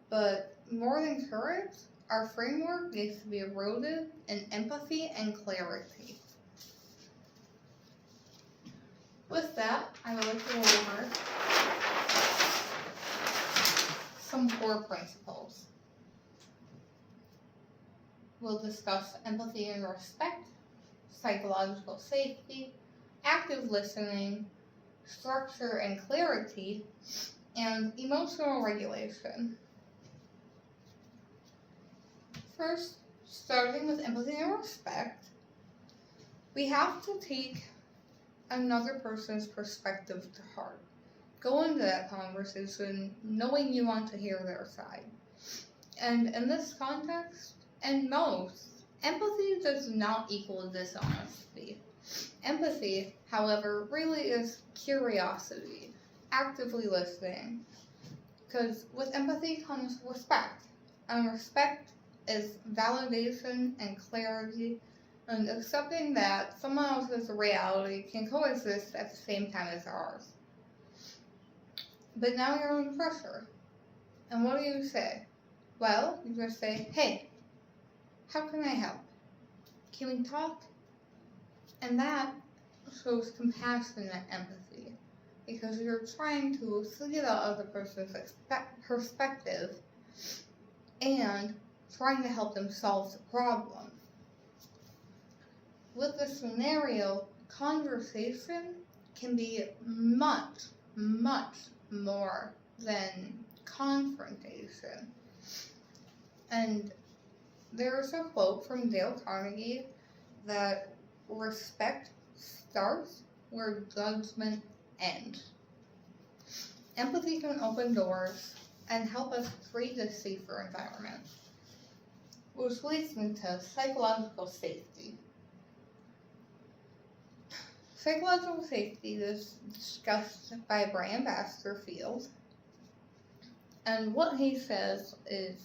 But more than courage, our framework needs to be rooted in empathy and clarity. With that, I would like to go over some core principles. We'll discuss empathy and respect, psychological safety, active listening, structure and clarity, and emotional regulation. First, starting with empathy and respect, we have to take another person's perspective to heart. Go into that conversation knowing you want to hear their side. And in this context, and most, empathy does not equal dishonesty. Empathy, however, really is curiosity, actively listening. Because with empathy comes respect, and respect is validation and clarity, and accepting that someone else's reality can coexist at the same time as ours. But now you're under pressure. And what do you say? Well, you just say, hey, how can I help? Can we talk? And that shows compassion and empathy, because you're trying to see the other person's perspective and trying to help them solve the problem. With this scenario, conversation can be much, much more than confrontation. And there's a quote from Dale Carnegie that respect starts where judgment ends. Empathy can open doors and help us create a safer environment, which leads me to psychological safety. Psychological safety is discussed by Brian Basterfield, and what he says is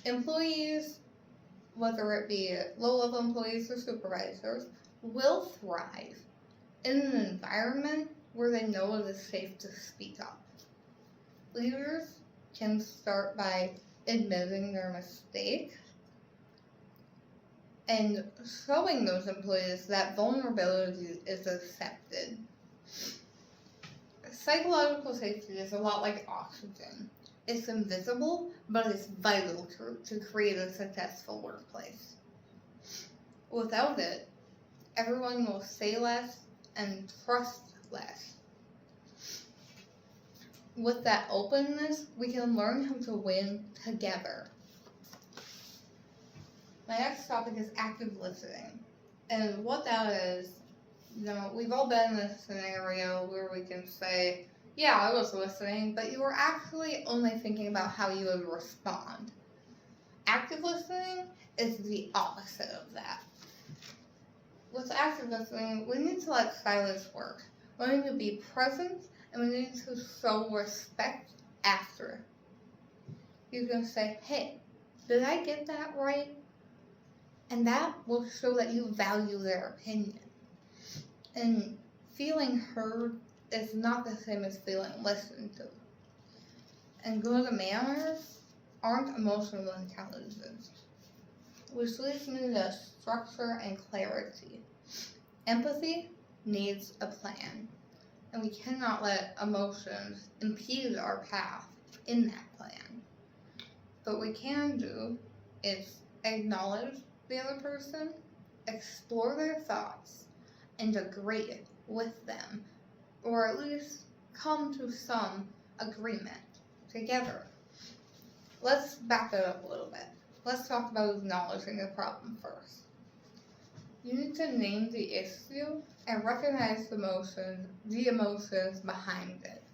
employees, whether it be low-level employees or supervisors, will thrive in an environment where they know it is safe to speak up. Leaders can start by admitting their mistakes and showing those employees that vulnerability is accepted. Psychological safety is a lot like oxygen. It's invisible, but it's vital to create a successful workplace. Without it, everyone will say less and trust less. With that openness, we can learn how to win together. My next topic is active listening. And what that is, we've all been in a scenario where we can say, yeah, I was listening, but you were actually only thinking about how you would respond. Active listening is the opposite of that. With active listening, we need to let silence work. We need to be present, and we need to show respect after. You can say, hey, did I get that right? And that will show that you value their opinion. And feeling heard is not the same as feeling listened to. And good manners aren't emotional intelligence, which leads me to structure and clarity. Empathy needs a plan, and we cannot let emotions impede our path in that plan. What we can do is acknowledge the other person, explore their thoughts, and agree with them, or at least come to some agreement together. Let's back it up a little bit. Let's talk about acknowledging the problem first. You need to name the issue and recognize the emotions behind it.